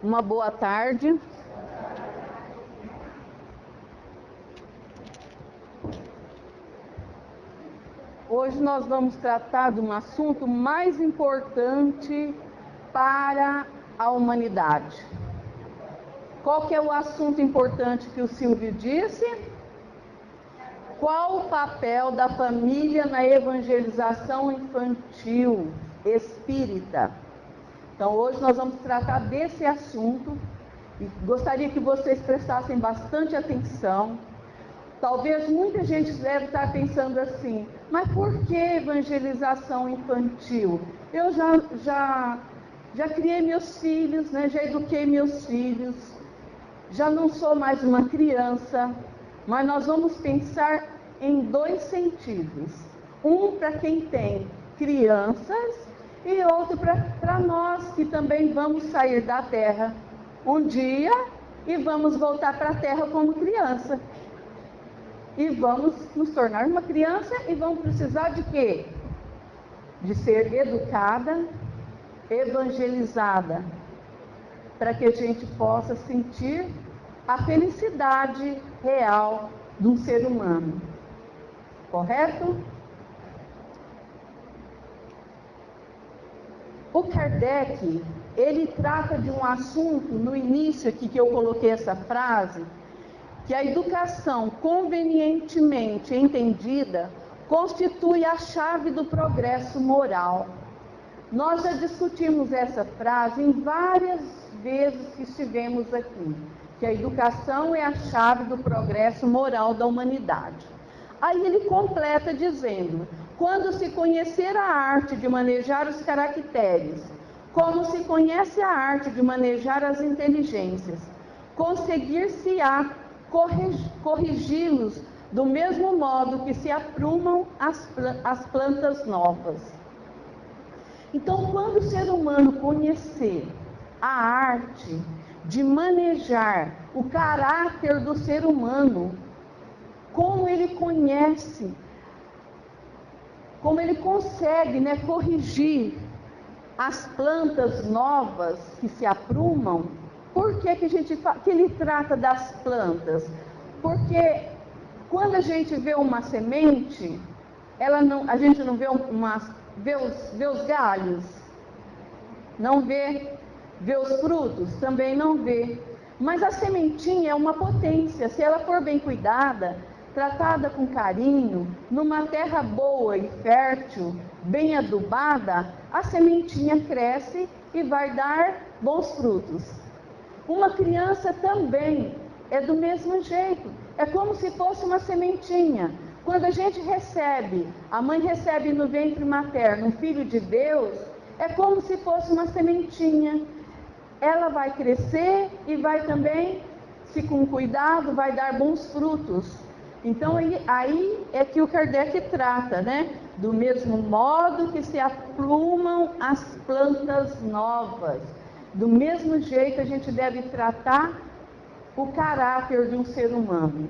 Uma boa tarde. Hoje nós vamos tratar de um assunto mais importante para a humanidade. Qual que é o assunto importante que o Silvio disse? Qual o papel da família na evangelização infantil espírita? Então hoje nós vamos tratar desse assunto e gostaria que vocês prestassem bastante atenção. Talvez muita gente deve estar pensando assim, mas por que evangelização infantil? Eu já criei meus filhos, né? Já eduquei meus filhos, já não sou mais uma criança, mas nós vamos pensar em dois sentidos. Um para quem tem crianças e outro para nós que também vamos sair da terra um dia e vamos voltar para a terra como criança. E vamos nos tornar uma criança e vamos precisar de quê? De ser educada, evangelizada, para que a gente possa sentir a felicidade real de um ser humano. Correto? O Kardec, ele trata de um assunto, no início aqui que eu coloquei essa frase, que a educação convenientemente entendida constitui a chave do progresso moral. Nós já discutimos essa frase em várias vezes que estivemos aqui, que a educação é a chave do progresso moral da humanidade. Aí ele completa dizendo, quando se conhecer a arte de manejar os caracteres, como se conhece a arte de manejar as inteligências, conseguir-se-á corrigi-los do mesmo modo que se aprumam as plantas novas. Então, quando o ser humano conhecer a arte de manejar o caráter do ser humano, como ele conhece, como ele consegue, corrigir as plantas novas que se aprumam. Por que que ele trata das plantas? Porque quando a gente vê uma semente, a gente não vê os galhos, não vê os frutos, também não vê. Mas a sementinha é uma potência, se ela for bem cuidada, tratada com carinho, numa terra boa e fértil, bem adubada, a sementinha cresce e vai dar bons frutos. Uma criança também é do mesmo jeito, é como se fosse uma sementinha. Quando a gente recebe, a mãe recebe no ventre materno um filho de Deus, é como se fosse uma sementinha. Ela vai crescer e vai também, se com cuidado, vai dar bons frutos. Então aí é que o Kardec trata, do mesmo modo que se aprumam as plantas novas. Do mesmo jeito a gente deve tratar o caráter de um ser humano.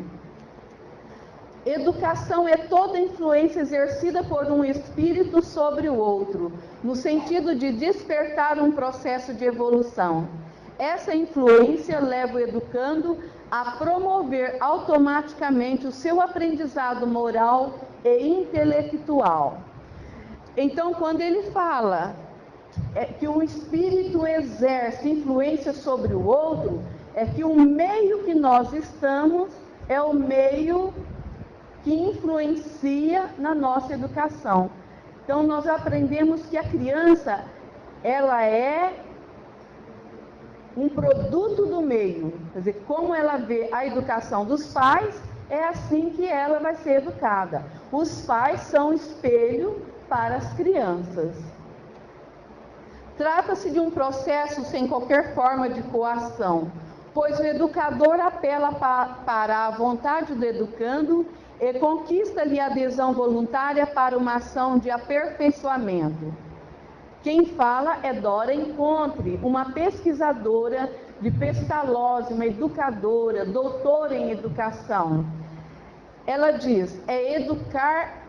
Educação é toda influência exercida por um espírito sobre o outro, no sentido de despertar um processo de evolução. Essa influência leva o educando a promover automaticamente o seu aprendizado moral e intelectual. Então, quando ele fala que um espírito exerce influência sobre o outro, é que o meio que nós estamos é o meio que influencia na nossa educação. Então nós aprendemos que a criança, ela é um produto do meio, quer dizer, como ela vê a educação dos pais, é assim que ela vai ser educada. Os pais são espelho para as crianças. Trata-se de um processo sem qualquer forma de coação, pois o educador apela para a vontade do educando e conquista-lhe adesão voluntária para uma ação de aperfeiçoamento. Quem fala é Dora Encontre, uma pesquisadora de Pestalozzi, uma educadora, doutora em educação. Ela diz, educar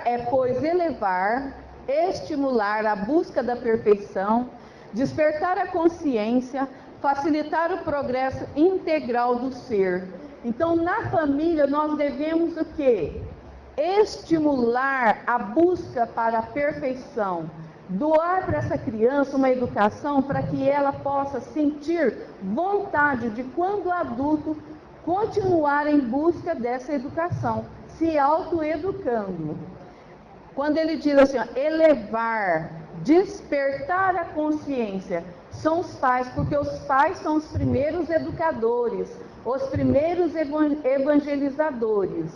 é, pois, elevar, estimular a busca da perfeição, despertar a consciência, facilitar o progresso integral do ser. Então, na família, nós devemos o quê? Estimular a busca para a perfeição, doar para essa criança uma educação para que ela possa sentir vontade de, quando adulto, continuar em busca dessa educação, se autoeducando. Quando ele diz assim, ó, elevar, despertar a consciência, são os pais, porque os pais são os primeiros educadores, os primeiros evangelizadores.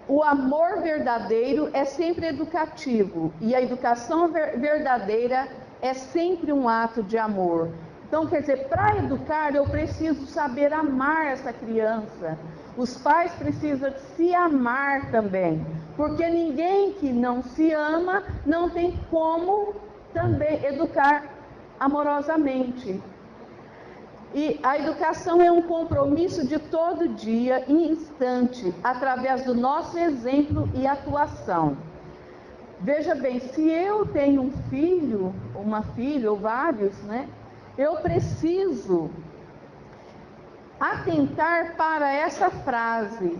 O amor verdadeiro é sempre educativo, e a educação verdadeira é sempre um ato de amor. Então, quer dizer, para educar, eu preciso saber amar essa criança. Os pais precisam se amar também, porque ninguém que não se ama não tem como também educar amorosamente. E a educação é um compromisso de todo dia, instante, através do nosso exemplo e atuação. Veja bem, se eu tenho um filho, uma filha ou vários, né, eu preciso atentar para essa frase,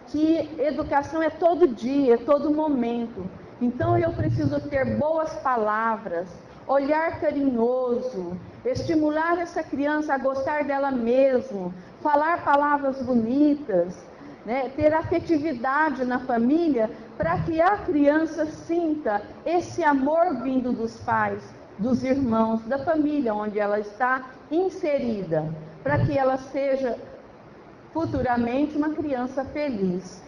que educação é todo dia, é todo momento. Então eu preciso ter boas palavras, olhar carinhoso, estimular essa criança a gostar dela mesma, falar palavras bonitas, né? Ter afetividade na família, para que a criança sinta esse amor vindo dos pais, dos irmãos, da família onde ela está inserida, para que ela seja futuramente uma criança feliz.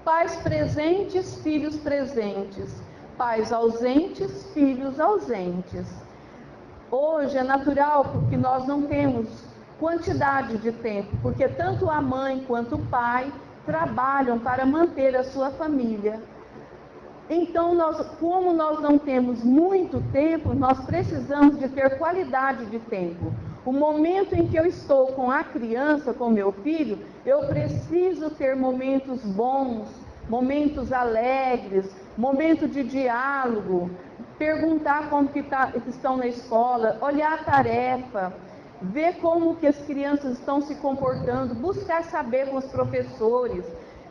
Pais presentes, filhos presentes. Pais ausentes, filhos ausentes. Hoje é natural, porque nós não temos quantidade de tempo, porque tanto a mãe quanto o pai trabalham para manter a sua família. Então, como nós não temos muito tempo, nós precisamos de ter qualidade de tempo. O momento em que eu estou com a criança, com meu filho, eu preciso ter momentos bons, momentos alegres, momento de diálogo, perguntar como que estão na escola, olhar a tarefa, ver como que as crianças estão se comportando, buscar saber com os professores,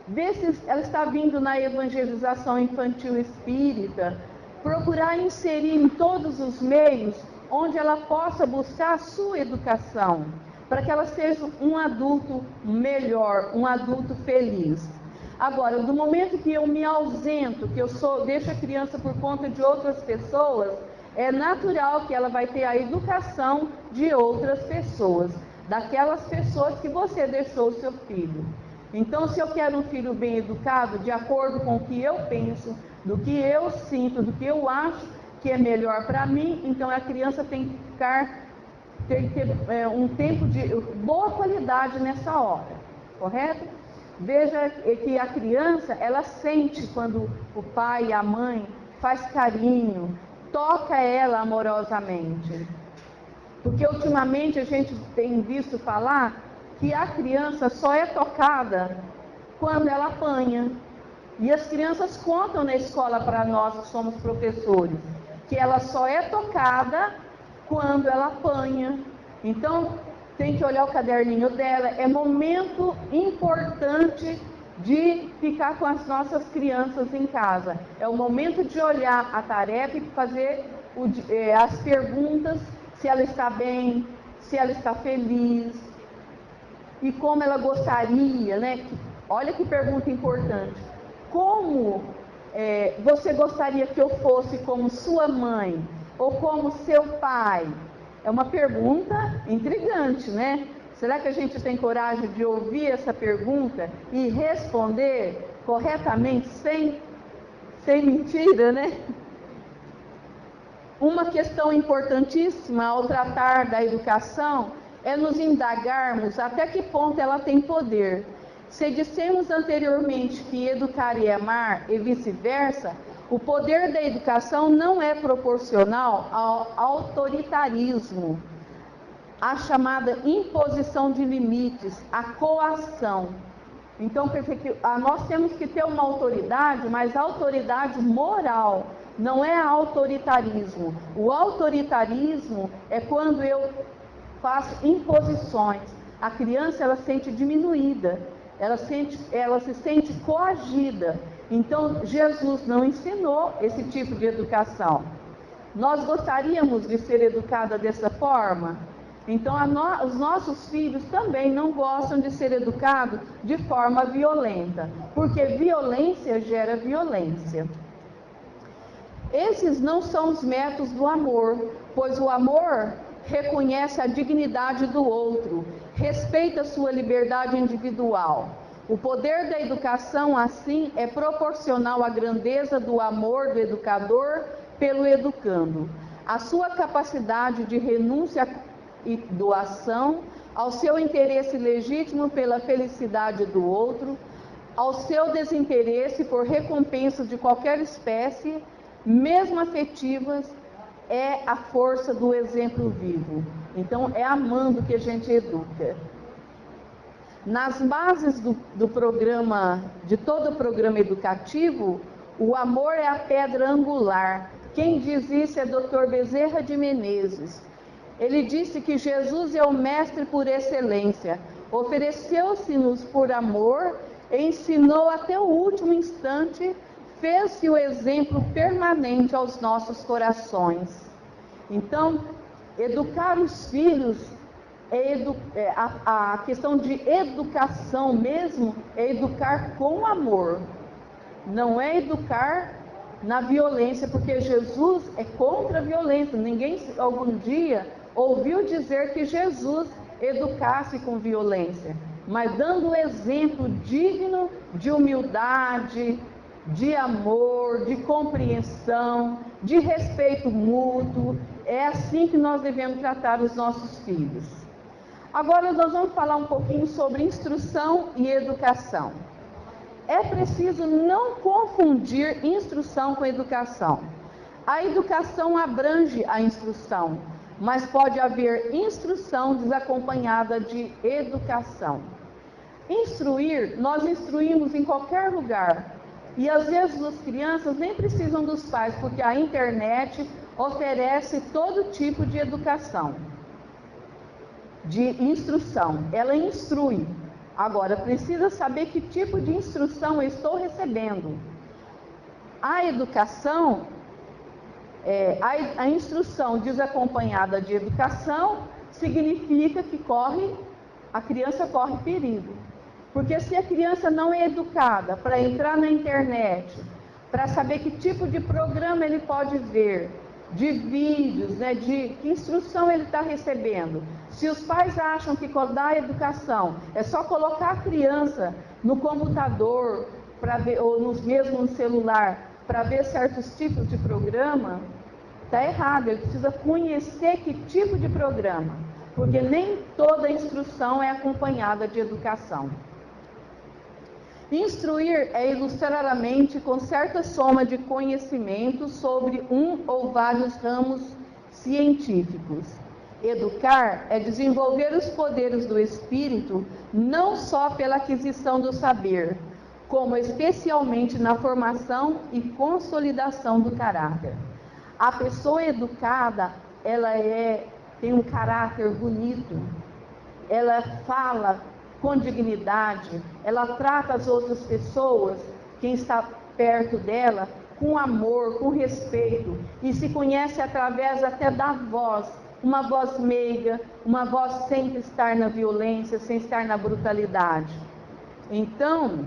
ver se ela está vindo na evangelização infantil espírita, procurar inserir em todos os meios onde ela possa buscar a sua educação, para que ela seja um adulto melhor, um adulto feliz. Agora, do momento que eu me ausento, que deixo a criança por conta de outras pessoas, é natural que ela vai ter a educação de outras pessoas, daquelas pessoas que você deixou o seu filho. Então, se eu quero um filho bem educado, de acordo com o que eu penso, do que eu sinto, do que eu acho que é melhor para mim, então a criança tem que ter um tempo de boa qualidade nessa hora, correto? Veja que a criança, ela sente quando o pai e a mãe faz carinho, toca ela amorosamente. Porque ultimamente a gente tem visto falar que a criança só é tocada quando ela apanha. E as crianças contam na escola para nós, que somos professores, que ela só é tocada quando ela apanha. Então, tem que olhar o caderninho dela. É momento importante de ficar com as nossas crianças em casa. É o momento de olhar a tarefa e fazer as perguntas, se ela está bem, se ela está feliz, e como ela gostaria, né? Olha que pergunta importante. Como você gostaria que eu fosse como sua mãe ou como seu pai? É uma pergunta intrigante, né? Será que a gente tem coragem de ouvir essa pergunta e responder corretamente, sem mentira, né? Uma questão importantíssima ao tratar da educação é nos indagarmos até que ponto ela tem poder. Se dissemos anteriormente que educar e amar e vice-versa, o poder da educação não é proporcional ao autoritarismo, à chamada imposição de limites, à coação. Então, nós temos que ter uma autoridade, mas autoridade moral, não é autoritarismo. O autoritarismo é quando eu faço imposições. A criança, ela se sente diminuída, ela se sente coagida. Então, Jesus não ensinou esse tipo de educação. Nós gostaríamos de ser educada dessa forma? Então, os nossos filhos também não gostam de ser educados de forma violenta, porque violência gera violência. Esses não são os métodos do amor, pois o amor reconhece a dignidade do outro, respeita sua liberdade individual. O poder da educação, assim, é proporcional à grandeza do amor do educador pelo educando, a sua capacidade de renúncia e doação, ao seu interesse legítimo pela felicidade do outro, ao seu desinteresse por recompensas de qualquer espécie, mesmo afetivas, é a força do exemplo vivo. Então, é amando que a gente educa. Nas bases do programa, de todo o programa educativo, o amor é a pedra angular. Quem diz isso é Dr. Bezerra de Menezes. Ele disse que Jesus é o mestre por excelência. Ofereceu-se-nos por amor, ensinou até o último instante, fez-se o exemplo permanente aos nossos corações. Então, educar os filhos, a questão de educação mesmo, é educar com amor. Não é educar na violência, porque Jesus é contra a violência. Ninguém algum dia ouviu dizer que Jesus educasse com violência, mas dando exemplo digno de humildade, de amor, de compreensão, de respeito mútuo. É assim que nós devemos tratar os nossos filhos. Agora nós vamos falar um pouquinho sobre instrução e educação. É preciso não confundir instrução com educação. A educação abrange a instrução, mas pode haver instrução desacompanhada de educação. Instruir, nós instruímos em qualquer lugar. E às vezes as crianças nem precisam dos pais, porque a internet oferece todo tipo de educação, de instrução. Ela instrui. Agora, precisa saber que tipo de instrução eu estou recebendo. A educação, a instrução desacompanhada de educação, significa que a criança corre perigo. Porque se a criança não é educada para entrar na internet, para saber que tipo de programa ele pode ver, de vídeos, de que instrução ele está recebendo. Se os pais acham que dar educação é só colocar a criança no computador para ver, ou mesmo no celular, para ver certos tipos de programa, está errado. Ele precisa conhecer que tipo de programa, porque nem toda instrução é acompanhada de educação. Instruir é ilustrar a mente com certa soma de conhecimentos sobre um ou vários ramos científicos. Educar é desenvolver os poderes do espírito, não só pela aquisição do saber, como especialmente na formação e consolidação do caráter. A pessoa educada, ela tem um caráter bonito, ela fala com dignidade, ela trata as outras pessoas, quem está perto dela, com amor, com respeito, e se conhece através até da voz, uma voz meiga, uma voz sem estar na violência, sem estar na brutalidade. Então,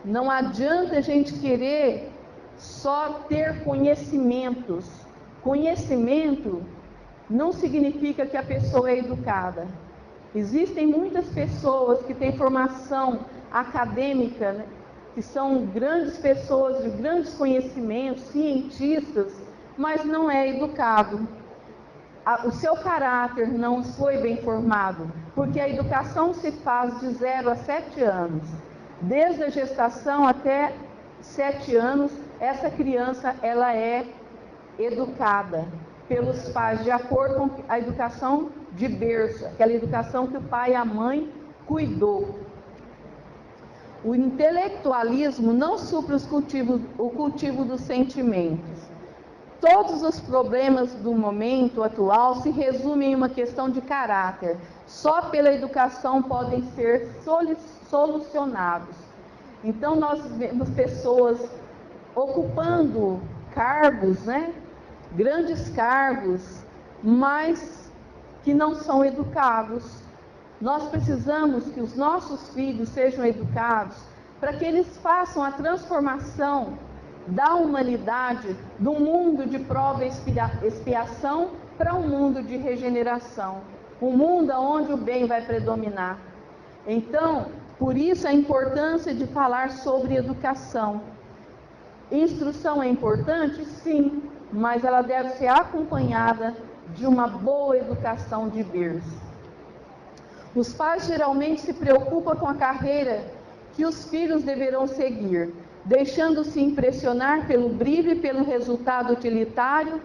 não adianta a gente querer só ter conhecimentos. Conhecimento não significa que a pessoa é educada. Existem muitas pessoas que têm formação acadêmica, que são grandes pessoas de grandes conhecimentos, cientistas, mas não é educado. O seu caráter não foi bem formado, porque a educação se faz de 0 a 7 anos. Desde a gestação até 7 anos, essa criança ela é educada pelos pais, de acordo com a educação de berço, aquela educação que o pai e a mãe cuidou. O intelectualismo não supre o cultivo dos sentimentos. Todos os problemas do momento atual se resumem em uma questão de caráter. Só pela educação podem ser solucionados. Então nós vemos pessoas ocupando cargos, grandes cargos, mas que não são educados. Nós precisamos que os nossos filhos sejam educados para que eles façam a transformação da humanidade do mundo de prova e expiação para um mundo de regeneração, um mundo onde o bem vai predominar. Então, por isso a importância de falar sobre educação. Instrução é importante? Sim, mas ela deve ser acompanhada de uma boa educação de berço. Os pais geralmente se preocupam com a carreira que os filhos deverão seguir, deixando-se impressionar pelo brilho e pelo resultado utilitário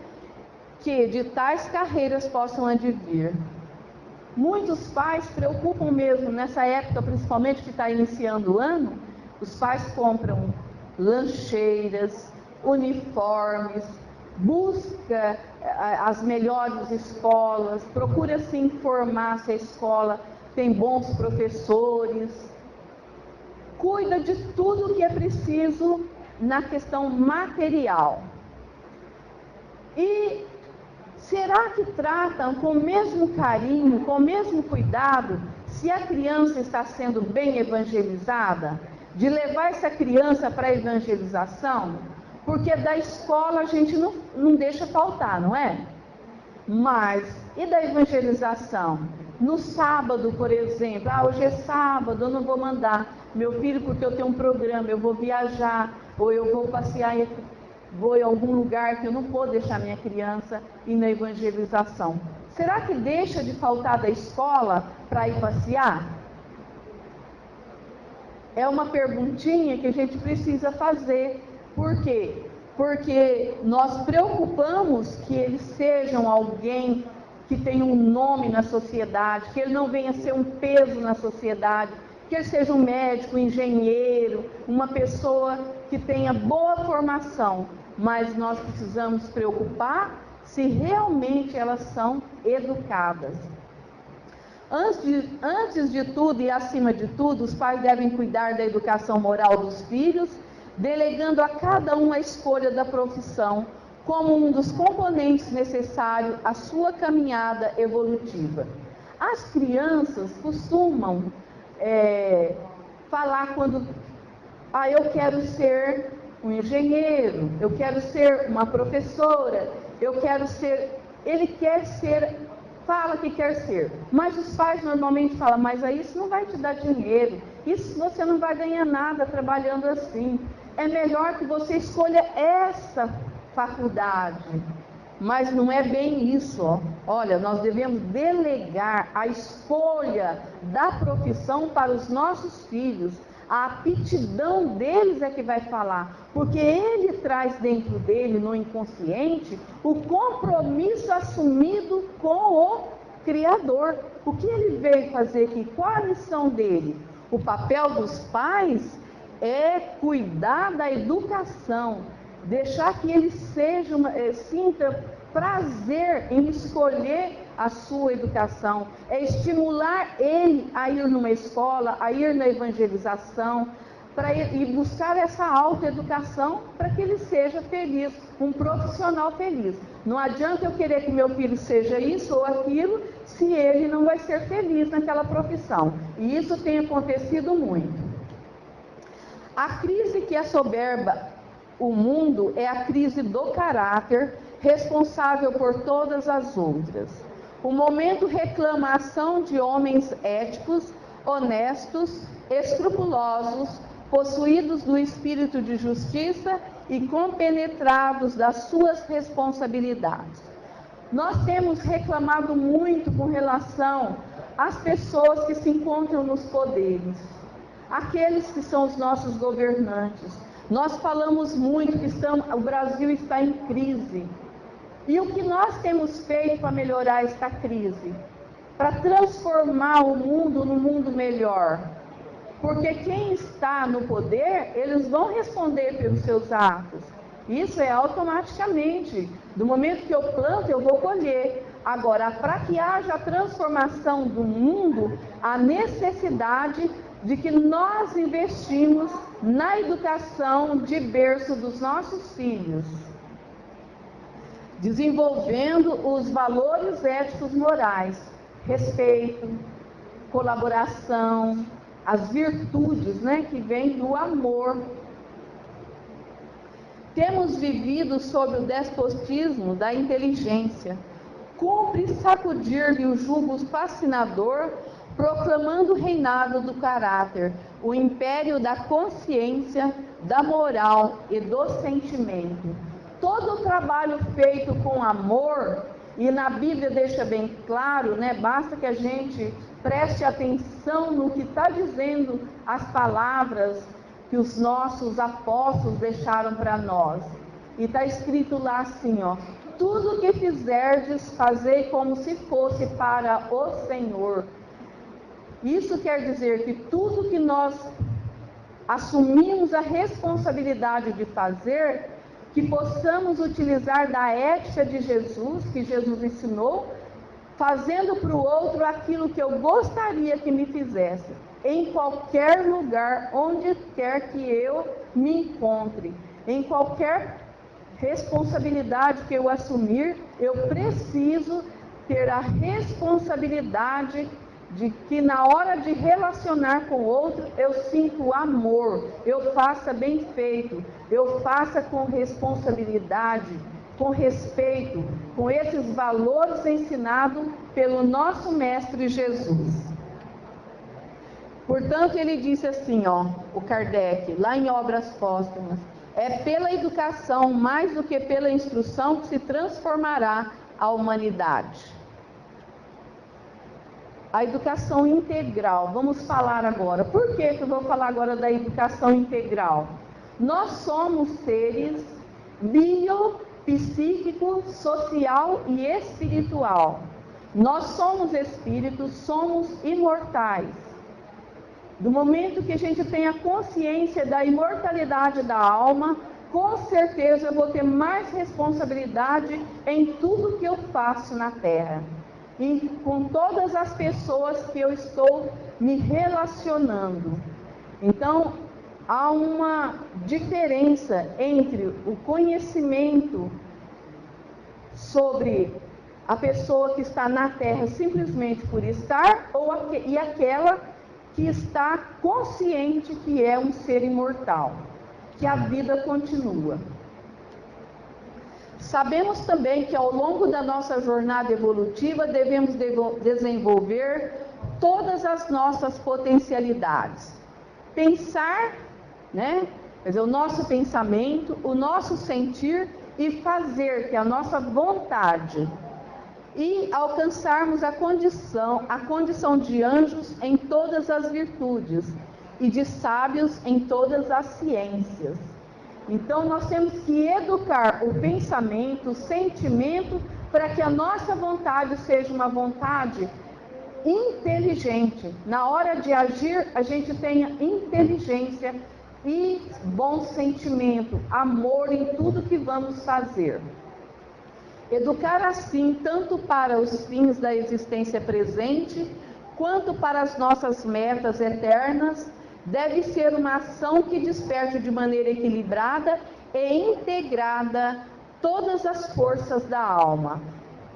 que de tais carreiras possam advir. Muitos pais se preocupam mesmo, nessa época principalmente que está iniciando o ano, os pais compram lancheiras, uniformes, busca as melhores escolas, procura se informar se a escola tem bons professores, cuida de tudo que é preciso na questão material. E será que tratam com o mesmo carinho, com o mesmo cuidado, se a criança está sendo bem evangelizada? De levar essa criança para a evangelização? Porque da escola a gente não deixa faltar, não é? Mas, e da evangelização? No sábado, por exemplo, hoje é sábado, eu não vou mandar meu filho porque eu tenho um programa, eu vou viajar, ou eu vou passear, vou em algum lugar que eu não vou deixar minha criança ir na evangelização. Será que deixa de faltar da escola para ir passear? É uma perguntinha que a gente precisa fazer. Por quê? Porque nós preocupamos que eles sejam alguém que tenha um nome na sociedade, que ele não venha ser um peso na sociedade, que ele seja um médico, um engenheiro, uma pessoa que tenha boa formação. Mas nós precisamos preocupar se realmente elas são educadas. Antes de tudo e acima de tudo, os pais devem cuidar da educação moral dos filhos, delegando a cada um a escolha da profissão como um dos componentes necessários à sua caminhada evolutiva. As crianças costumam falar quando eu quero ser um engenheiro, eu quero ser uma professora, eu quero ser... Ele quer ser... Fala que quer ser, mas os pais normalmente falam, mas aí isso não vai te dar dinheiro, isso você não vai ganhar nada trabalhando assim, é melhor que você escolha essa faculdade. Mas não é bem isso, ó. Olha, nós devemos delegar a escolha da profissão para os nossos filhos. A aptidão deles é que vai falar, porque ele traz dentro dele, no inconsciente, o compromisso assumido com o Criador. O que ele veio fazer aqui? Qual a missão dele? O papel dos pais é cuidar da educação, deixar que ele sinta prazer em escolher a sua educação, é estimular ele a ir numa escola, a ir na evangelização, para ir buscar essa autoeducação para que ele seja feliz, um profissional feliz. Não adianta eu querer que meu filho seja isso ou aquilo, se ele não vai ser feliz naquela profissão. E isso tem acontecido muito. A crise que assoberba o mundo é a crise do caráter, responsável por todas as outras. O momento reclama a ação de homens éticos, honestos, escrupulosos, possuídos do espírito de justiça e compenetrados das suas responsabilidades. Nós temos reclamado muito com relação às pessoas que se encontram nos poderes, aqueles que são os nossos governantes. Nós falamos muito que o Brasil está em crise. E o que nós temos feito para melhorar esta crise? Para transformar o mundo num mundo melhor? Porque quem está no poder, eles vão responder pelos seus atos. Isso é automaticamente. Do momento que eu planto, eu vou colher. Agora, para que haja a transformação do mundo, a necessidade de que nós investimos na educação de berço dos nossos filhos, desenvolvendo os valores éticos morais, respeito, colaboração, as virtudes, que vêm do amor. Temos vivido sob o despotismo da inteligência. Cumpre sacudir-lhe o jugo fascinador, proclamando o reinado do caráter, o império da consciência, da moral e do sentimento. Todo o trabalho feito com amor, e na Bíblia deixa bem claro, basta que a gente preste atenção no que está dizendo as palavras que os nossos apóstolos deixaram para nós. E está escrito lá assim, tudo que fizerdes, fazei como se fosse para o Senhor. Isso quer dizer que tudo que nós assumimos a responsabilidade de fazer, que possamos utilizar da ética de Jesus, que Jesus ensinou, fazendo para o outro aquilo que eu gostaria que me fizesse, em qualquer lugar, onde quer que eu me encontre, em qualquer responsabilidade que eu assumir, eu preciso ter a responsabilidade de que na hora de relacionar com o outro, eu sinto amor, eu faça bem feito, eu faça com responsabilidade, com respeito, com esses valores ensinados pelo nosso Mestre Jesus. Portanto, ele disse assim, o Kardec, lá em Obras Póstumas, é pela educação, mais do que pela instrução, que se transformará a humanidade. A educação integral, vamos falar agora. Por que eu vou falar agora da educação integral? Nós somos seres biopsíquico, social e espiritual. Nós somos espíritos, somos imortais. Do momento que a gente tem a consciência da imortalidade da alma, com certeza eu vou ter mais responsabilidade em tudo que eu faço na Terra. E com todas as pessoas que eu estou me relacionando. Então, há uma diferença entre o conhecimento sobre a pessoa que está na Terra simplesmente por estar, e aquela que está consciente que é um ser imortal, que a vida continua. Sabemos também que ao longo da nossa jornada evolutiva devemos desenvolver todas as nossas potencialidades. Pensar, quer dizer, o nosso pensamento, o nosso sentir e fazer que a nossa vontade e alcançarmos a condição de anjos em todas as virtudes e de sábios em todas as ciências. Então, nós temos que educar o pensamento, o sentimento, para que a nossa vontade seja uma vontade inteligente. Na hora de agir, a gente tenha inteligência e bom sentimento, amor em tudo que vamos fazer. Educar assim, tanto para os fins da existência presente, quanto para as nossas metas eternas, deve ser uma ação que desperte de maneira equilibrada e integrada todas as forças da alma,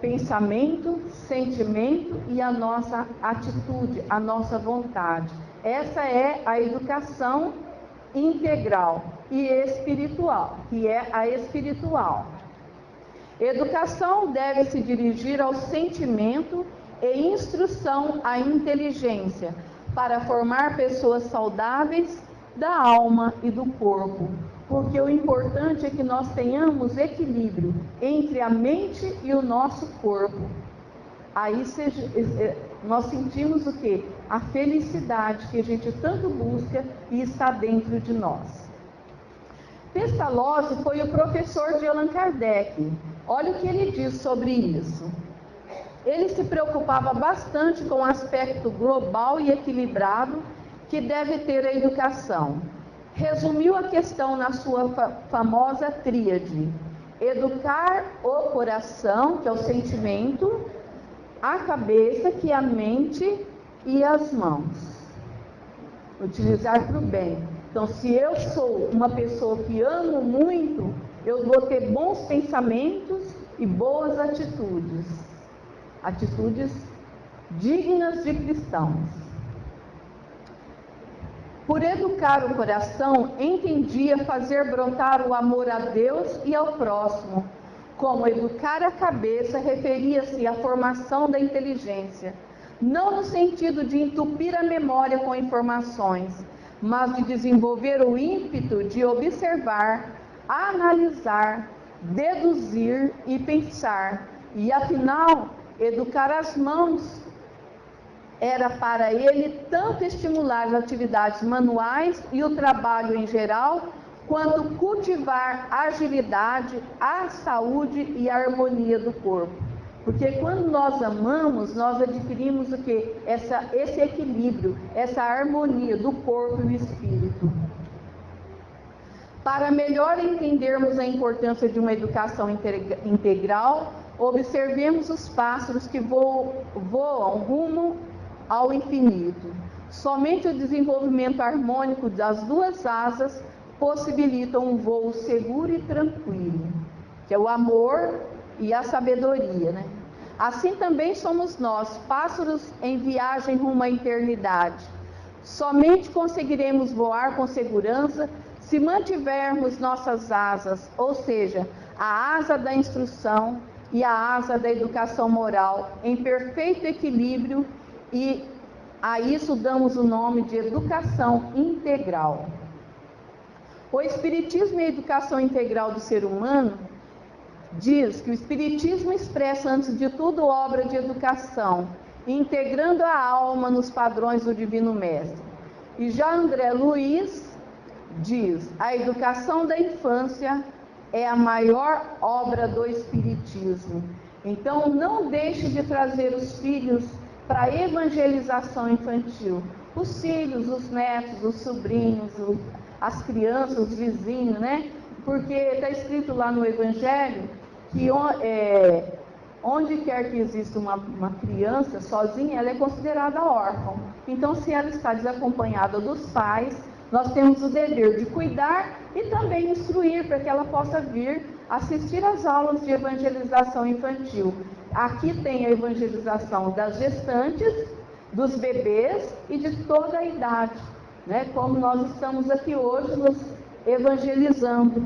pensamento, sentimento e a nossa atitude, a nossa vontade. Essa é a educação integral e espiritual, que é a espiritual. Educação deve se dirigir ao sentimento e instrução à inteligência, para formar pessoas saudáveis da alma e do corpo, porque o importante é que nós tenhamos equilíbrio entre a mente e o nosso corpo. Aí nós sentimos o quê? A felicidade que a gente tanto busca e está dentro de nós. Pestalozzi foi o professor de Allan Kardec. Olha o que ele diz sobre isso. Ele se preocupava bastante com o aspecto global e equilibrado que deve ter a educação. Resumiu a questão na sua famosa tríade: educar o coração, que é o sentimento, a cabeça, que é a mente, e as mãos. Utilizar para o bem. Então, se eu sou uma pessoa que amo muito, eu vou ter bons pensamentos e boas atitudes. Atitudes dignas de cristãos. Por educar o coração, entendia fazer brotar o amor a Deus e ao próximo. Como educar a cabeça, referia-se à formação da inteligência, não no sentido de entupir a memória com informações, mas de desenvolver o ímpeto de observar, analisar, deduzir e pensar. E afinal, educar as mãos era para ele tanto estimular as atividades manuais e o trabalho em geral, quanto cultivar a agilidade, a saúde e a harmonia do corpo. Porque quando nós amamos, nós adquirimos o quê? Esse equilíbrio, essa harmonia do corpo e do espírito. Para melhor entendermos a importância de uma educação integral, observemos os pássaros que voam rumo ao infinito. Somente o desenvolvimento harmônico das duas asas possibilita um voo seguro e tranquilo, que é o amor e a sabedoria, né? Assim também somos nós, pássaros em viagem rumo à eternidade. Somente conseguiremos voar com segurança se mantivermos nossas asas, ou seja, a asa da instrução e a asa da educação moral, em perfeito equilíbrio, e a isso damos o nome de educação integral. O Espiritismo e a educação integral do ser humano diz que o Espiritismo expressa, antes de tudo, obra de educação, integrando a alma nos padrões do Divino Mestre. E já André Luiz diz: a educação da infância é a maior obra do Espiritismo. Então, não deixe de trazer os filhos para a evangelização infantil. Os filhos, os netos, os sobrinhos, as crianças, os vizinhos, né? Porque está escrito lá no Evangelho que onde quer que exista uma criança sozinha, ela é considerada órfã. Então, se ela está desacompanhada dos pais, nós temos o dever de cuidar e também instruir para que ela possa vir assistir às aulas de evangelização infantil. Aqui tem a evangelização das gestantes, dos bebês e de toda a idade, né? Como nós estamos aqui hoje nos evangelizando.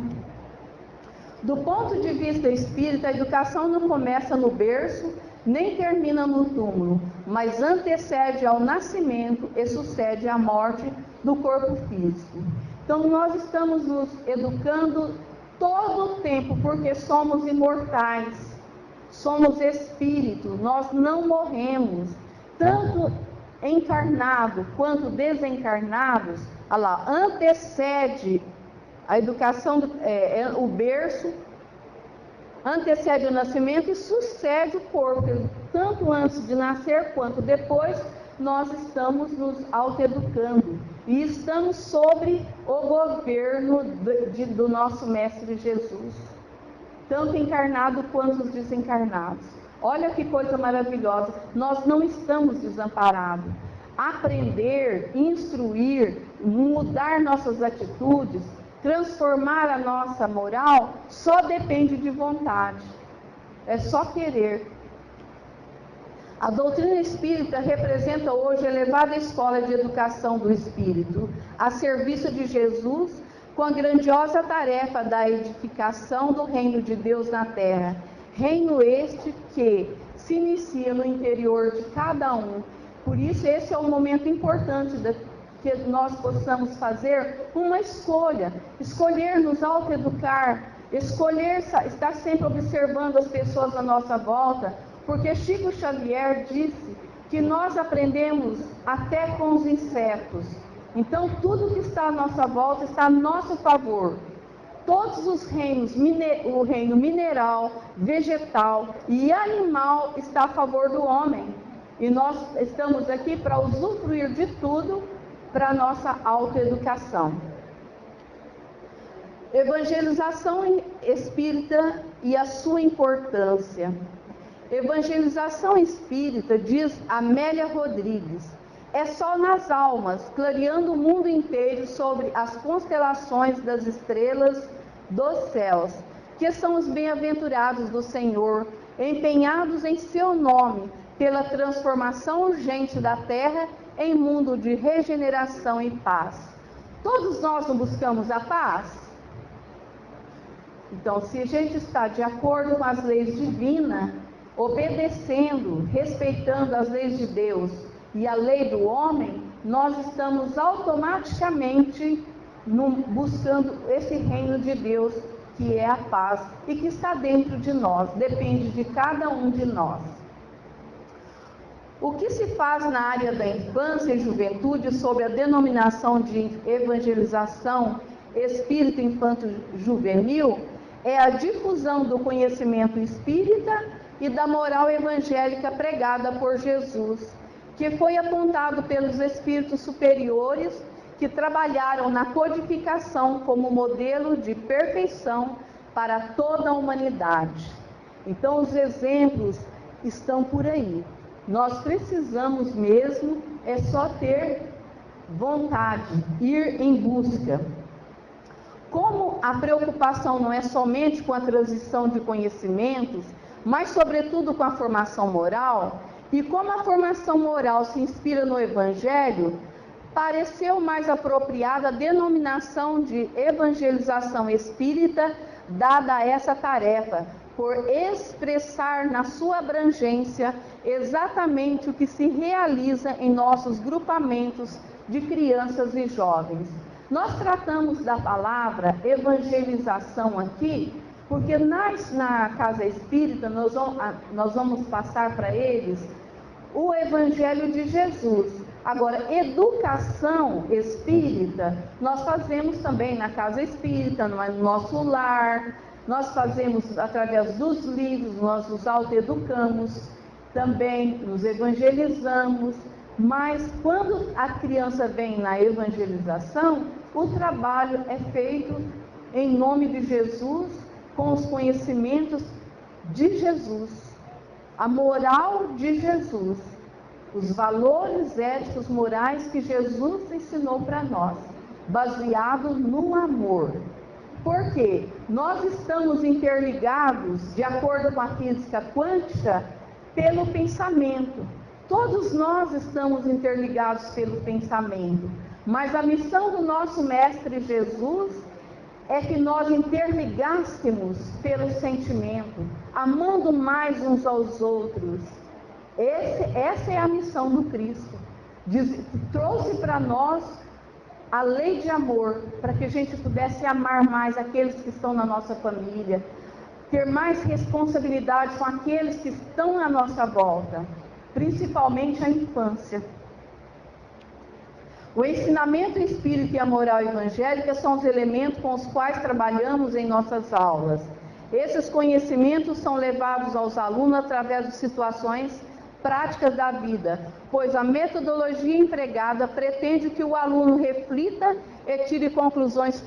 Do ponto de vista espírita, a educação não começa no berço, nem termina no túmulo, mas antecede ao nascimento e sucede à morte do corpo físico. Então, nós estamos nos educando todo o tempo, porque somos imortais, somos espírito, nós não morremos, tanto encarnado quanto desencarnados. Olha lá, antecede a educação, o berço, antecede o nascimento e sucede o corpo. Tanto antes de nascer quanto depois, nós estamos nos autoeducando. E estamos sobre o governo do nosso Mestre Jesus, tanto encarnado quanto os desencarnados. Olha que coisa maravilhosa, nós não estamos desamparados. Aprender, instruir, mudar nossas atitudes, transformar a nossa moral, só depende de vontade, é só querer. A doutrina espírita representa hoje a elevada escola de educação do espírito, a serviço de Jesus, com a grandiosa tarefa da edificação do reino de Deus na terra. Reino este que se inicia no interior de cada um. Por isso, esse é um momento importante que nós possamos fazer uma escolha, escolher nos autoeducar, escolher estar sempre observando as pessoas à nossa volta, porque Chico Xavier disse que nós aprendemos até com os insetos. Então, tudo que está à nossa volta está a nosso favor. Todos os reinos, o reino mineral, vegetal e animal está a favor do homem. E nós estamos aqui para usufruir de tudo, para a nossa autoeducação. Evangelização espírita e a sua importância. Evangelização espírita, diz Amélia Rodrigues, é sol nas almas, clareando o mundo inteiro sobre as constelações das estrelas dos céus, que são os bem-aventurados do Senhor, empenhados em seu nome, pela transformação urgente da terra em mundo de regeneração e paz. Todos nós não buscamos a paz? Então, se a gente está de acordo com as leis divinas, obedecendo, respeitando as leis de Deus e a lei do homem, nós estamos automaticamente buscando esse reino de Deus, que é a paz e que está dentro de nós, depende de cada um de nós. O que se faz na área da infância e juventude sob a denominação de evangelização espírita infanto-juvenil é a difusão do conhecimento espírita e da moral evangélica pregada por Jesus, que foi apontado pelos espíritos superiores que trabalharam na codificação como modelo de perfeição para toda a humanidade. Então, os exemplos estão por aí. Nós precisamos mesmo, é só ter vontade, ir em busca. Como a preocupação não é somente com a transição de conhecimentos, mas sobretudo com a formação moral, e como a formação moral se inspira no Evangelho, pareceu mais apropriada a denominação de evangelização espírita dada a essa tarefa, por expressar na sua abrangência exatamente o que se realiza em nossos grupamentos de crianças e jovens. Nós tratamos da palavra evangelização aqui, porque na Casa Espírita nós vamos passar para eles o Evangelho de Jesus. Agora, educação espírita, nós fazemos também na Casa Espírita, no nosso lar, nós fazemos através dos livros, nós nos autoeducamos, também nos evangelizamos, mas quando a criança vem na evangelização, o trabalho é feito em nome de Jesus, com os conhecimentos de Jesus, a moral de Jesus, os valores éticos morais que Jesus ensinou para nós, baseado no amor. Porque nós estamos interligados, de acordo com a física quântica, pelo pensamento. Todos nós estamos interligados pelo pensamento, mas a missão do nosso Mestre Jesus é que nós interligássemos pelo sentimento, amando mais uns aos outros. Essa é a missão do Cristo. Trouxe para nós a lei de amor, para que a gente pudesse amar mais aqueles que estão na nossa família, ter mais responsabilidade com aqueles que estão à nossa volta, principalmente a infância. O ensinamento espírita e a moral evangélica são os elementos com os quais trabalhamos em nossas aulas. Esses conhecimentos são levados aos alunos através de situações práticas da vida, pois a metodologia empregada pretende que o aluno reflita e tire conclusões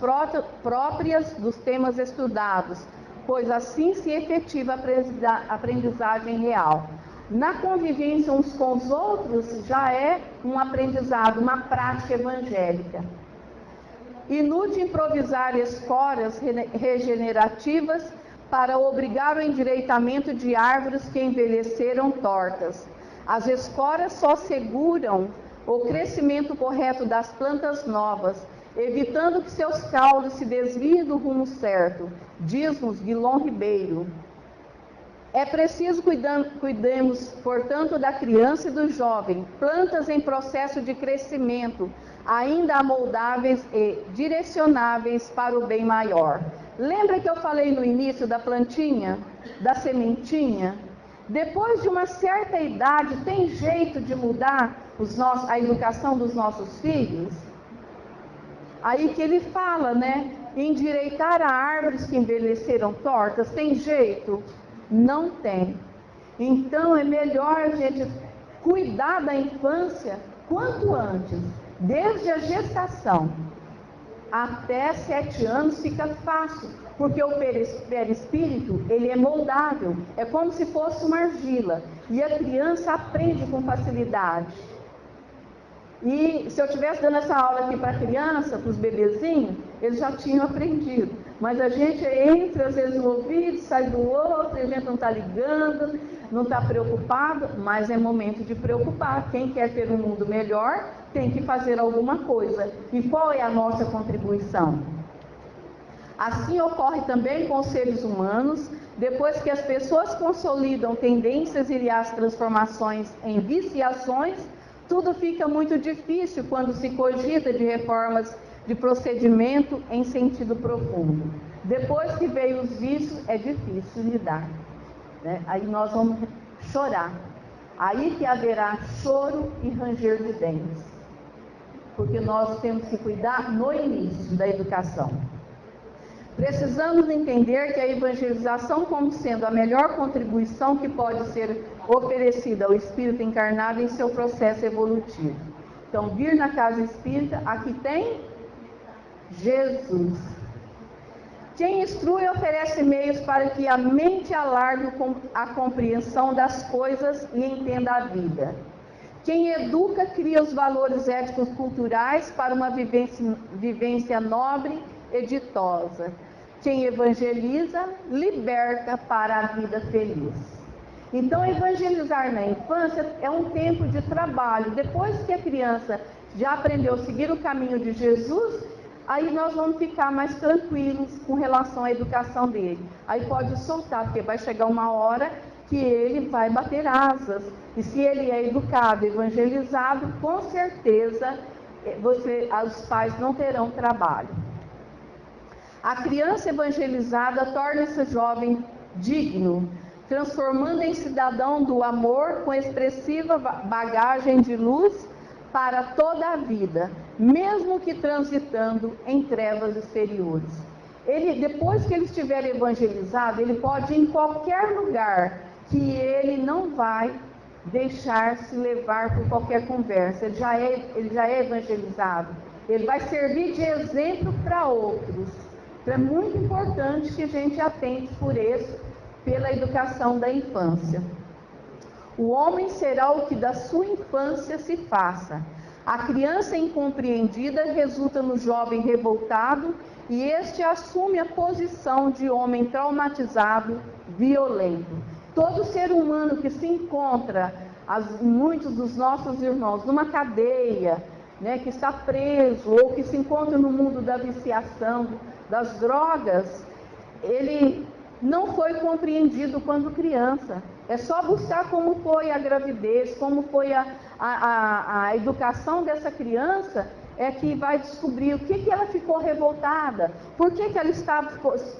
próprias dos temas estudados, pois assim se efetiva a aprendizagem real. Na convivência uns com os outros já é um aprendizado, uma prática evangélica. Inude improvisar escoras regenerativas para obrigar o endireitamento de árvores que envelheceram tortas. As escoras só seguram o crescimento correto das plantas novas, evitando que seus caules se desviem do rumo certo, diz-nos Guilom Ribeiro. É preciso cuidemos, portanto, da criança e do jovem, plantas em processo de crescimento, ainda amoldáveis e direcionáveis para o bem maior. Lembra que eu falei no início da plantinha, da sementinha? Depois de uma certa idade, tem jeito de mudar a educação dos nossos filhos? Aí que ele fala, né? Endireitar a árvores que envelheceram tortas, tem jeito? Não tem. Então é melhor a gente cuidar da infância quanto antes. Desde a gestação até 7 anos fica fácil, porque o perispírito, ele é moldável, é como se fosse uma argila, e a criança aprende com facilidade. E se eu estivesse dando essa aula aqui para a criança, para os bebezinhos, eles já tinham aprendido. Mas a gente entra, às vezes, no ouvido, sai do outro, a gente não está ligando, não está preocupado, mas é momento de preocupar. Quem quer ter um mundo melhor tem que fazer alguma coisa. E qual é a nossa contribuição? Assim ocorre também com os seres humanos. Depois que as pessoas consolidam tendências e as transformações em viciações, tudo fica muito difícil quando se cogita de reformas de procedimento em sentido profundo. Depois que veio os vícios, é difícil lidar, né? Aí nós vamos chorar. Aí que haverá choro e ranger de dentes. Porque nós temos que cuidar no início da educação. Precisamos entender que a evangelização, como sendo a melhor contribuição que pode ser oferecida ao espírito encarnado em seu processo evolutivo. Então, vir na casa espírita, aqui tem Jesus. Quem instrui oferece meios para que a mente alargue a compreensão das coisas e entenda a vida. Quem educa cria os valores éticos culturais para uma vivência nobre e ditosa. Quem evangeliza, liberta para a vida feliz. Então, evangelizar na infância é um tempo de trabalho. Depois que a criança já aprendeu a seguir o caminho de Jesus, aí nós vamos ficar mais tranquilos com relação à educação dele. Aí pode soltar, porque vai chegar uma hora que ele vai bater asas. E se ele é educado, evangelizado, com certeza os pais não terão trabalho. A criança evangelizada torna-se jovem digno, transformando em cidadão do amor com expressiva bagagem de luz para toda a vida, mesmo que transitando em trevas exteriores. Depois que ele estiver evangelizado, ele pode ir em qualquer lugar, que ele não vai deixar-se levar por qualquer conversa. Ele já é evangelizado. Ele vai servir de exemplo para outros. Então é muito importante que a gente atente por isso, pela educação da infância. O homem será o que da sua infância se faça. A criança incompreendida resulta no jovem revoltado e este assume a posição de homem traumatizado, violento. Todo ser humano que se encontra, muitos dos nossos irmãos, numa cadeia, né, que está preso ou que se encontra no mundo da viciação, das drogas, ele não foi compreendido quando criança. É só buscar como foi a gravidez, como foi a educação dessa criança, é que vai descobrir o que ela ficou revoltada, por que ela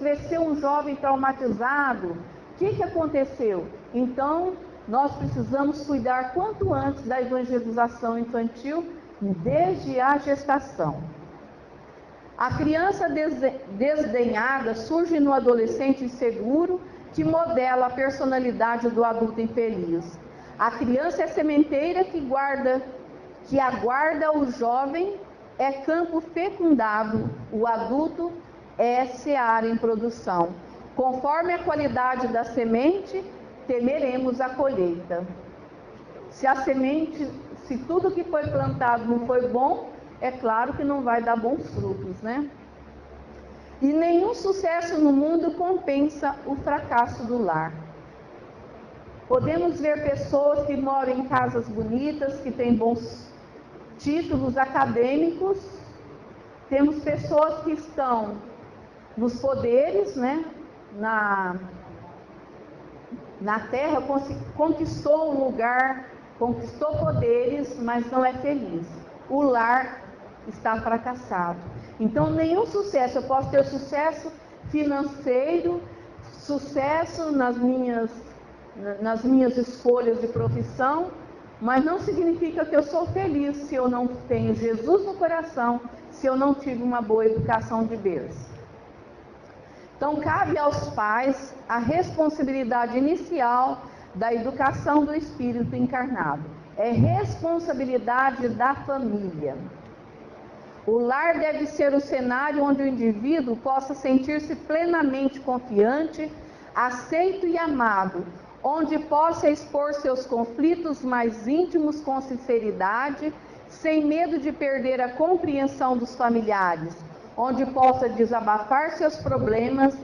cresceu um jovem traumatizado, o que aconteceu. Então, nós precisamos cuidar quanto antes da evangelização infantil, desde a gestação. A criança desdenhada surge no adolescente inseguro, que modela a personalidade do adulto infeliz. A criança é sementeira que aguarda o jovem, é campo fecundado, o adulto é seara em produção. Conforme a qualidade da semente, temeremos a colheita. Se tudo que foi plantado não foi bom, é claro que não vai dar bons frutos, né? E nenhum sucesso no mundo compensa o fracasso do lar. Podemos ver pessoas que moram em casas bonitas, que têm bons títulos acadêmicos. Temos pessoas que estão nos poderes, né? Na terra, conquistou um lugar, conquistou poderes, mas não é feliz. O lar está fracassado. Então, nenhum sucesso, eu posso ter sucesso financeiro, sucesso nas minhas escolhas de profissão, mas não significa que eu sou feliz se eu não tenho Jesus no coração, se eu não tive uma boa educação de berço. Então, cabe aos pais a responsabilidade inicial da educação do espírito encarnado. É responsabilidade da família. O lar deve ser o cenário onde o indivíduo possa sentir-se plenamente confiante, aceito e amado, onde possa expor seus conflitos mais íntimos com sinceridade, sem medo de perder a compreensão dos familiares, onde possa desabafar seus problemas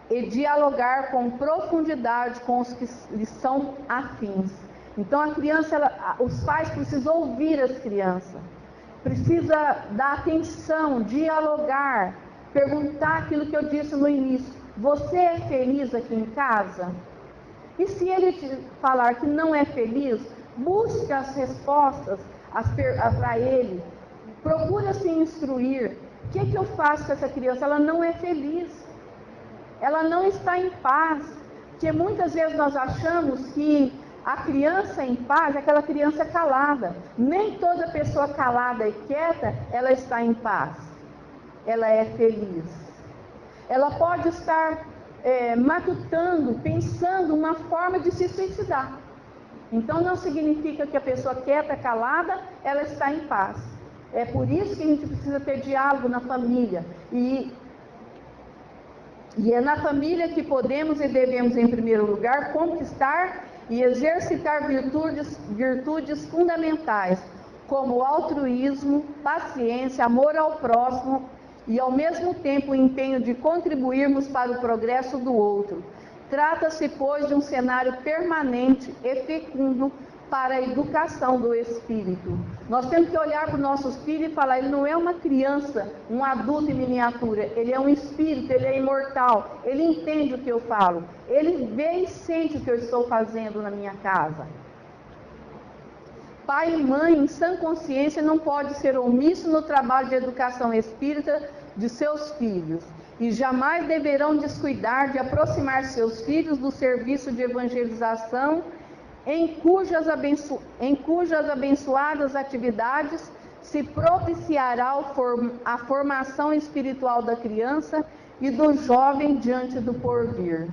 e dialogar com profundidade com os que lhe são afins. Então a criança, os pais precisam ouvir as crianças, precisa dar atenção, dialogar, perguntar aquilo que eu disse no início: você é feliz aqui em casa? E se ele te falar que não é feliz, busque as respostas para ele, procura se instruir. O que eu faço com essa criança? Ela não é feliz, ela não está em paz, porque muitas vezes nós achamos que a criança em paz é aquela criança calada. Nem toda pessoa calada e quieta, ela está em paz, ela é feliz. Ela pode estar matutando, pensando uma forma de se suicidar. Então não significa que a pessoa quieta, calada, ela está em paz. É por isso que a gente precisa ter diálogo na família. E é na família que podemos e devemos, em primeiro lugar, conquistar e exercitar virtudes fundamentais, como o altruísmo, paciência, amor ao próximo e, ao mesmo tempo, o empenho de contribuirmos para o progresso do outro. Trata-se, pois, de um cenário permanente e fecundo para a educação do espírito. Nós temos que olhar para o nosso filho e falar: ele não é uma criança, um adulto em miniatura, ele é um espírito, ele é imortal, ele entende o que eu falo, ele vê e sente o que eu estou fazendo na minha casa. Pai e mãe, em sã consciência, não pode ser omisso no trabalho de educação espírita de seus filhos, e jamais deverão descuidar de aproximar seus filhos do serviço de evangelização, em cujas abençoadas atividades se propiciará a formação espiritual da criança e do jovem diante do porvir.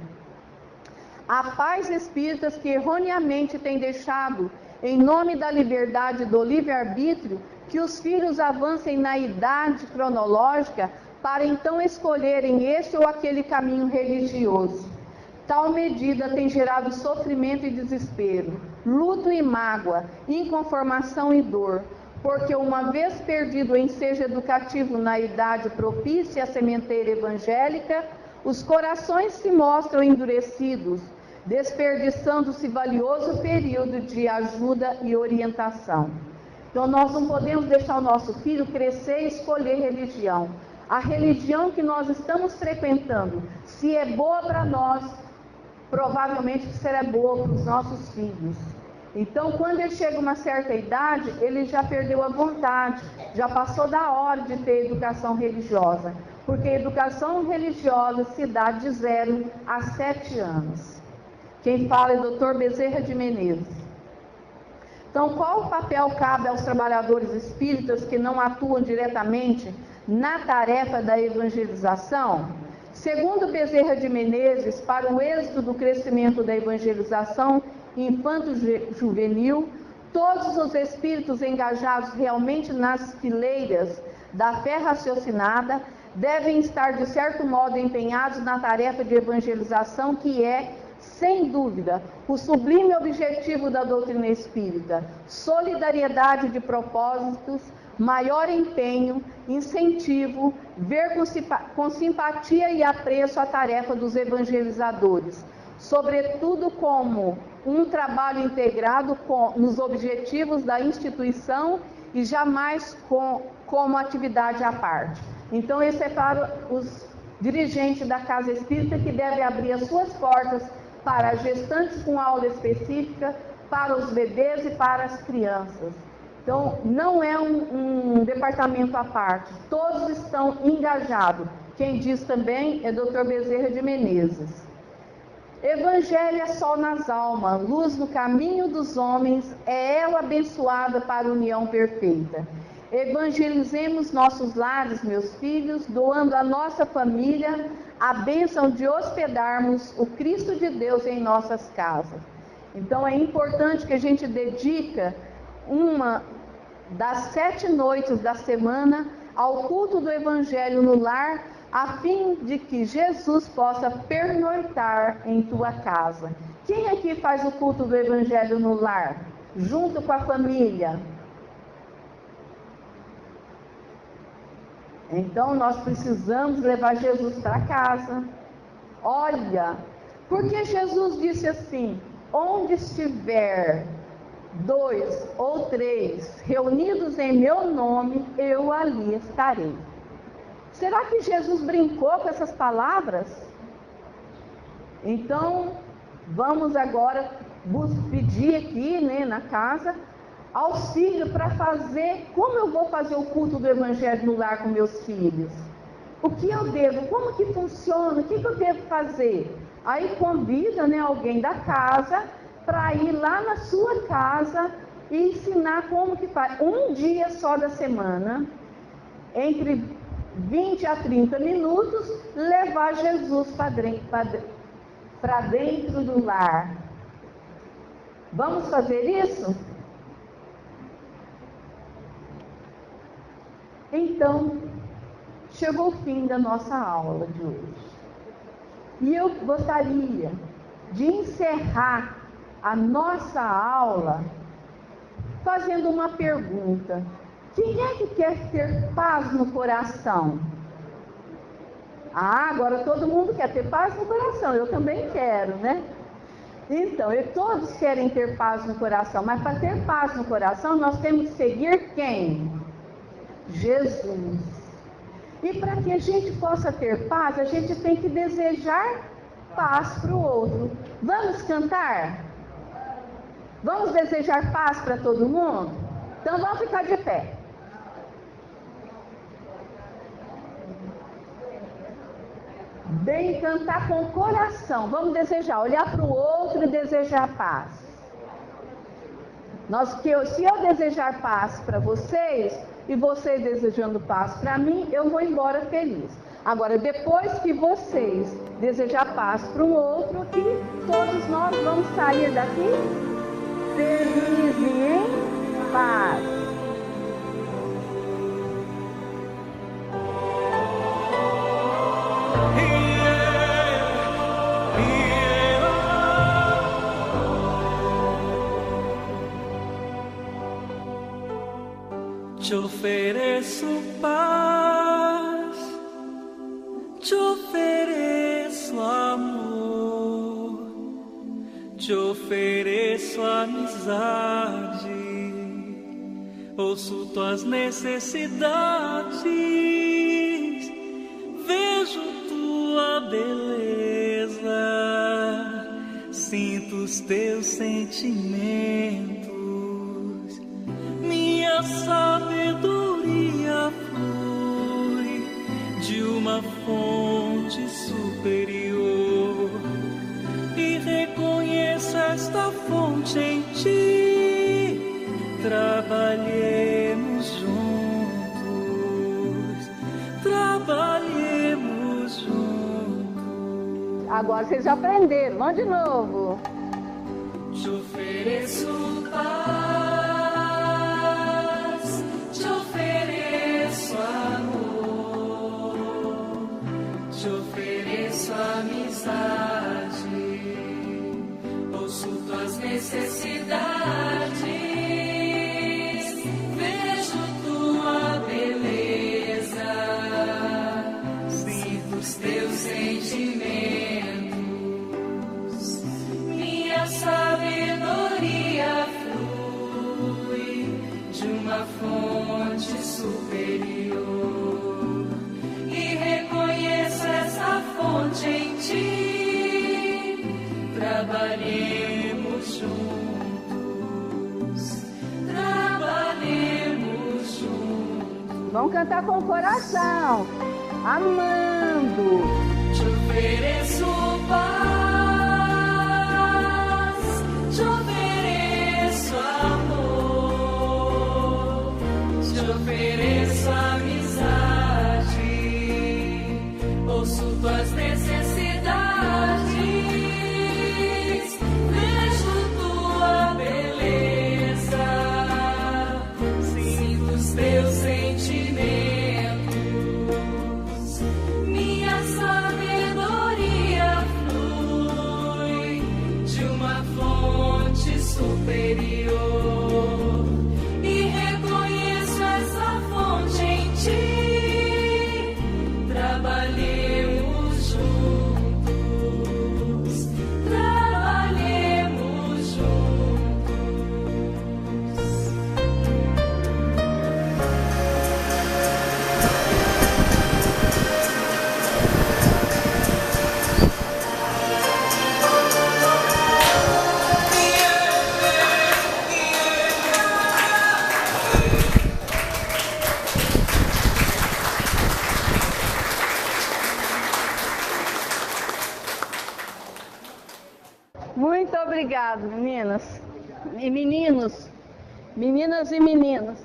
Há pais espíritas que erroneamente têm deixado, em nome da liberdade do livre-arbítrio, que os filhos avancem na idade cronológica para então escolherem este ou aquele caminho religioso. Tal medida tem gerado sofrimento e desespero, luto e mágoa, inconformação e dor, porque uma vez perdido o ensejo educativo na idade propícia à sementeira evangélica, os corações se mostram endurecidos, desperdiçando-se valioso período de ajuda e orientação. Então nós não podemos deixar o nosso filho crescer e escolher religião. A religião que nós estamos frequentando, se é boa para nós, provavelmente será boa para os nossos filhos. Então, quando ele chega a uma certa idade, ele já perdeu a vontade, já passou da hora de ter educação religiosa, porque a educação religiosa se dá de 0 a 7 anos. Quem fala é o Dr. Bezerra de Menezes. Então, qual papel cabe aos trabalhadores espíritas que não atuam diretamente na tarefa da evangelização? Segundo Bezerra de Menezes, para o êxito do crescimento da evangelização infanto-juvenil, todos os espíritos engajados realmente nas fileiras da fé raciocinada devem estar, de certo modo, empenhados na tarefa de evangelização, que é, sem dúvida, o sublime objetivo da doutrina espírita: solidariedade de propósitos, maior empenho, incentivo, ver com simpatia e apreço a tarefa dos evangelizadores, sobretudo como um trabalho integrado nos objetivos da instituição e jamais como atividade à parte. Então, esse é para os dirigentes da Casa Espírita, que devem abrir as suas portas para gestantes com aula específica, para os bebês e para as crianças. Então, não é um departamento à parte, todos estão engajados. Quem diz também é Dr. Bezerra de Menezes. Evangelho é sol nas almas, luz no caminho dos homens, é ela abençoada para a união perfeita. Evangelizemos nossos lares, meus filhos, doando à nossa família a bênção de hospedarmos o Cristo de Deus em nossas casas. Então é importante que a gente dedique das 7 noites da semana ao culto do Evangelho no lar, a fim de que Jesus possa pernoitar em tua casa. Quem aqui faz o culto do Evangelho no lar? Junto com a família? Então nós precisamos levar Jesus para casa. Olha, porque Jesus disse assim: onde estiver 2 ou 3 reunidos em meu nome, eu ali estarei. Será que Jesus brincou com essas palavras? Então, vamos agora pedir aqui, na casa, auxílio para fazer. Como eu vou fazer o culto do Evangelho no lar com meus filhos? O que eu devo? Como que funciona? O que eu devo fazer? Aí convida, alguém da casa para ir lá na sua casa e ensinar como que faz. Um dia só da semana, entre 20 a 30 minutos, levar Jesus para dentro do lar. Vamos fazer isso? Então, chegou o fim da nossa aula de hoje. E eu gostaria de encerrar a nossa aula fazendo uma pergunta. Quem é que quer ter paz no coração? Agora todo mundo quer ter paz no coração, eu também quero, Então, todos querem ter paz no coração, mas para ter paz no coração, nós temos que seguir quem? Jesus. E para que a gente possa ter paz, a gente tem que desejar paz para o outro. Vamos cantar? Vamos desejar paz para todo mundo? Então vamos ficar de pé. Bem, cantar com o coração. Vamos desejar, olhar para o outro e desejar paz. Se eu desejar paz para vocês, e vocês desejando paz para mim, eu vou embora feliz. Agora, depois que vocês desejar paz para um outro, e todos nós vamos sair daqui felizes e em paz. Te ofereço paz, te ofereço amor, te ofereço amizade, ouço tuas necessidades, vejo tua beleza, sinto os teus sentimentos. Minha sabedoria flui de uma fonte superior e reconheço esta fonte em ti. Trabalhemos juntos. Agora vocês já aprenderam, vamos de novo. Te ofereço paz. Te ofereço amizade, ouço tuas necessidades, vejo tua beleza, sinto os teus sentimentos, minha sabedoria flui de uma fonte superior. Fonte em ti, trabalhemos juntos. Vamos cantar com o coração, amando. Te ofereço paz, te ofereço amor, te ofereço amizade, ouço tuas necessidades, vejo tua beleza, sinto Muito obrigado, meninas e meninos. Meninas e meninos.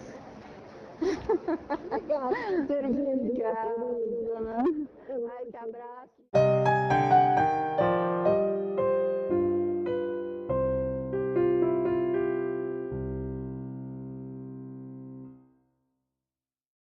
Obrigada por ter vindo.